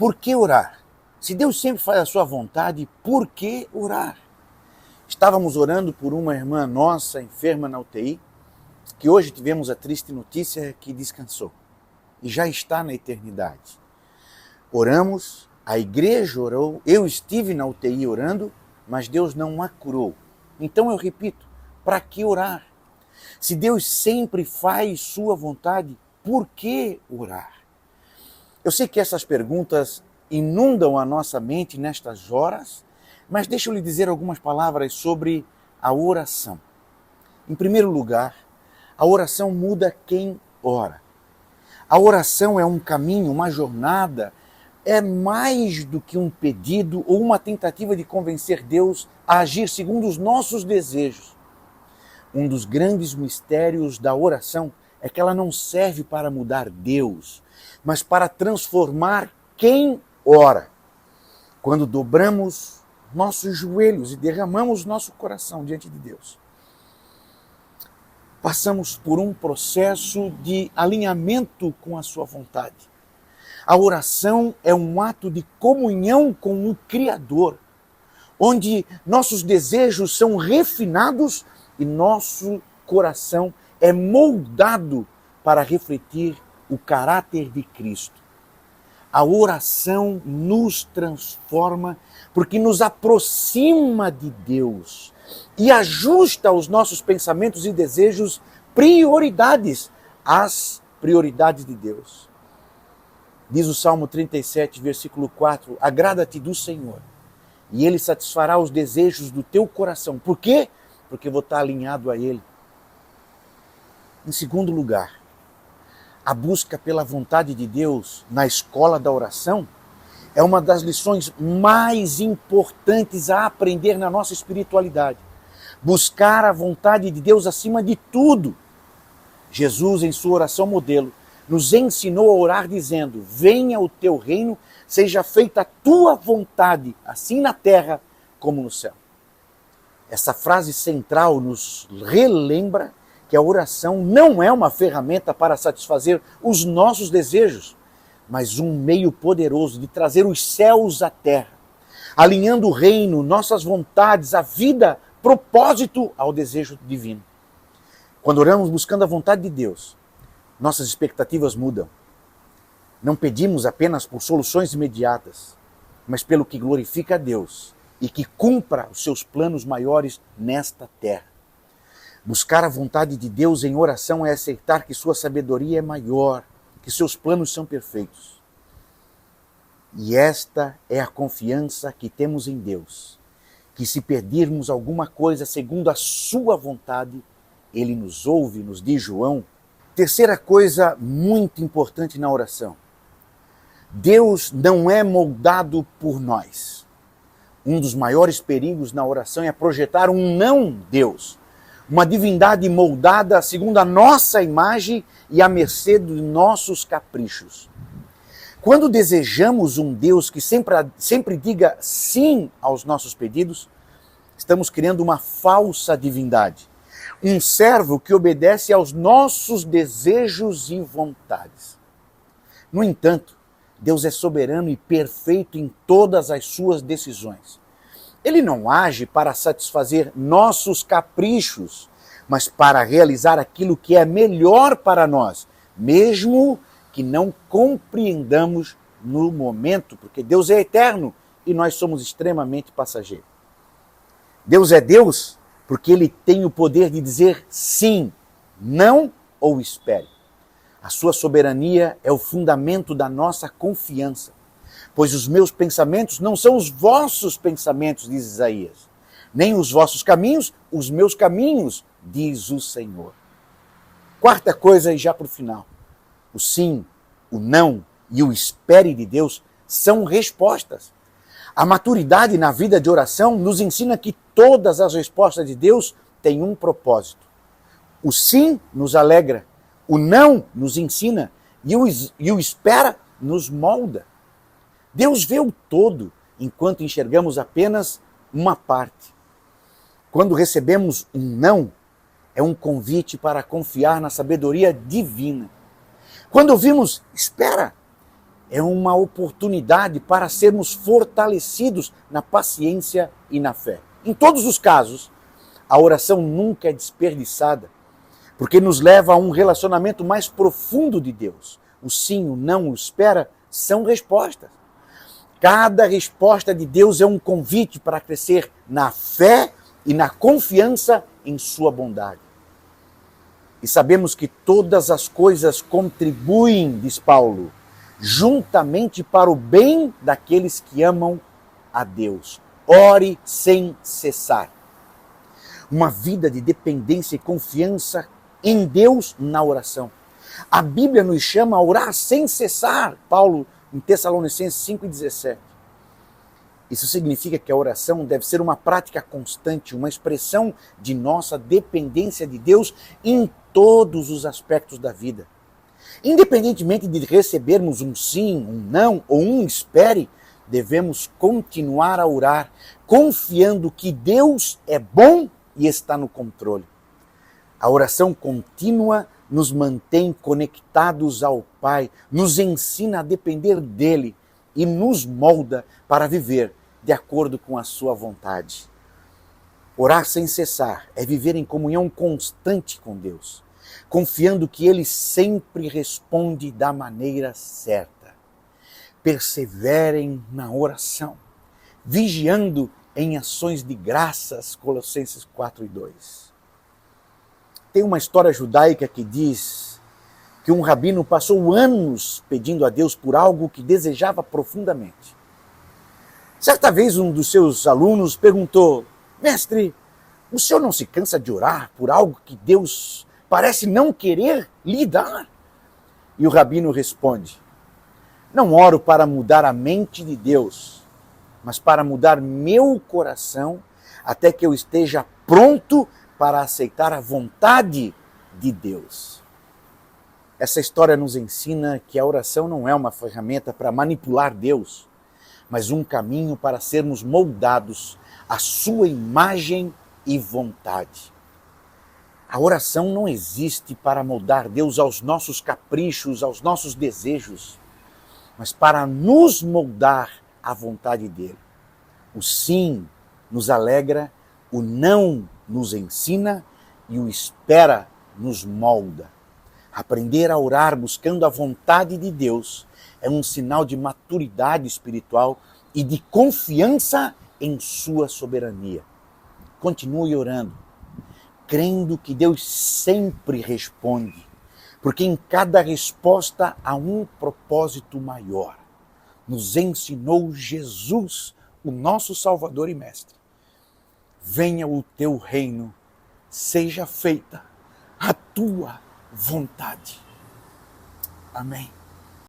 Por que orar? Se Deus sempre faz a sua vontade, por que orar? Estávamos orando por uma irmã nossa enferma na UTI, que hoje tivemos a triste notícia que descansou e já está na eternidade. Oramos, a igreja orou, eu estive na UTI orando, mas Deus não a curou. Então eu repito, para que orar? Se Deus sempre faz sua vontade, por que orar? Eu sei que essas perguntas inundam a nossa mente nestas horas, mas deixa eu lhe dizer algumas palavras sobre a oração. Em primeiro lugar, a oração muda quem ora. A oração é um caminho, uma jornada, é mais do que um pedido ou uma tentativa de convencer Deus a agir segundo os nossos desejos. Um dos grandes mistérios da oração é que ela não serve para mudar Deus, mas para transformar quem ora. Quando dobramos nossos joelhos e derramamos nosso coração diante de Deus, passamos por um processo de alinhamento com a sua vontade. A oração é um ato de comunhão com o Criador, onde nossos desejos são refinados e nosso coração é moldado para refletir o caráter de Cristo. A oração nos transforma porque nos aproxima de Deus e ajusta os nossos pensamentos e desejos prioridades às prioridades de Deus. Diz o Salmo 37, versículo 4, agrada-te do Senhor e Ele satisfará os desejos do teu coração. Por quê? Porque vou estar alinhado a Ele. Em segundo lugar, a busca pela vontade de Deus na escola da oração é uma das lições mais importantes a aprender na nossa espiritualidade. Buscar a vontade de Deus acima de tudo. Jesus, em sua oração modelo, nos ensinou a orar dizendo, venha o teu reino, seja feita a tua vontade, assim na terra como no céu. Essa frase central nos relembra que a oração não é uma ferramenta para satisfazer os nossos desejos, mas um meio poderoso de trazer os céus à terra, alinhando o reino, nossas vontades, a vida, propósito ao desejo divino. Quando oramos buscando a vontade de Deus, nossas expectativas mudam. Não pedimos apenas por soluções imediatas, mas pelo que glorifica a Deus e que cumpra os seus planos maiores nesta terra. Buscar a vontade de Deus em oração é aceitar que sua sabedoria é maior, que seus planos são perfeitos. E esta é a confiança que temos em Deus, que se pedirmos alguma coisa segundo a sua vontade, Ele nos ouve, nos diz João. Terceira coisa muito importante na oração. Deus não é moldado por nós. Um dos maiores perigos na oração é projetar um não-Deus. Uma divindade moldada segundo a nossa imagem e à mercê dos nossos caprichos. Quando desejamos um Deus que sempre diga sim aos nossos pedidos, estamos criando uma falsa divindade. Um servo que obedece aos nossos desejos e vontades. No entanto, Deus é soberano e perfeito em todas as suas decisões. Ele não age para satisfazer nossos caprichos, mas para realizar aquilo que é melhor para nós, mesmo que não compreendamos no momento, porque Deus é eterno e nós somos extremamente passageiros. Deus é Deus porque Ele tem o poder de dizer sim, não ou espere. A sua soberania é o fundamento da nossa confiança. Pois os meus pensamentos não são os vossos pensamentos, diz Isaías, nem os vossos caminhos, os meus caminhos, diz o Senhor. Quarta coisa, e já para o final, o sim, o não e o espere de Deus são respostas. A maturidade na vida de oração nos ensina que todas as respostas de Deus têm um propósito. O sim nos alegra, o não nos ensina e o espera nos molda. Deus vê o todo, enquanto enxergamos apenas uma parte. Quando recebemos um não, é um convite para confiar na sabedoria divina. Quando ouvimos, espera, é uma oportunidade para sermos fortalecidos na paciência e na fé. Em todos os casos, a oração nunca é desperdiçada, porque nos leva a um relacionamento mais profundo de Deus. O sim, o não, o espera são respostas. Cada resposta de Deus é um convite para crescer na fé e na confiança em sua bondade. E sabemos que todas as coisas contribuem, diz Paulo, juntamente para o bem daqueles que amam a Deus. Ore sem cessar. Uma vida de dependência e confiança em Deus na oração. A Bíblia nos chama a orar sem cessar, Paulo em Tessalonicenses 5,17. Isso significa que a oração deve ser uma prática constante, uma expressão de nossa dependência de Deus em todos os aspectos da vida. Independentemente de recebermos um sim, um não ou um espere, devemos continuar a orar, confiando que Deus é bom e está no controle. A oração contínua nos mantém conectados ao Pai, nos ensina a depender dele e nos molda para viver de acordo com a sua vontade. Orar sem cessar é viver em comunhão constante com Deus, confiando que ele sempre responde da maneira certa. Perseverem na oração, vigiando em ações de graças, Colossenses 4:2. Tem uma história judaica que diz que um rabino passou anos pedindo a Deus por algo que desejava profundamente. Certa vez um dos seus alunos perguntou: mestre, o senhor não se cansa de orar por algo que Deus parece não querer lhe dar? E o rabino responde: não oro para mudar a mente de Deus, mas para mudar meu coração até que eu esteja pronto para aceitar a vontade de Deus. Essa história nos ensina que a oração não é uma ferramenta para manipular Deus, mas um caminho para sermos moldados à sua imagem e vontade. A oração não existe para moldar Deus aos nossos caprichos, aos nossos desejos, mas para nos moldar à vontade dele. O sim nos alegra, o não nos ensina e o espera nos molda. Aprender a orar buscando a vontade de Deus é um sinal de maturidade espiritual e de confiança em sua soberania. Continue orando, crendo que Deus sempre responde, porque em cada resposta há um propósito maior. Nos ensinou Jesus, o nosso Salvador e Mestre. Venha o teu reino, seja feita a tua vontade. Amém.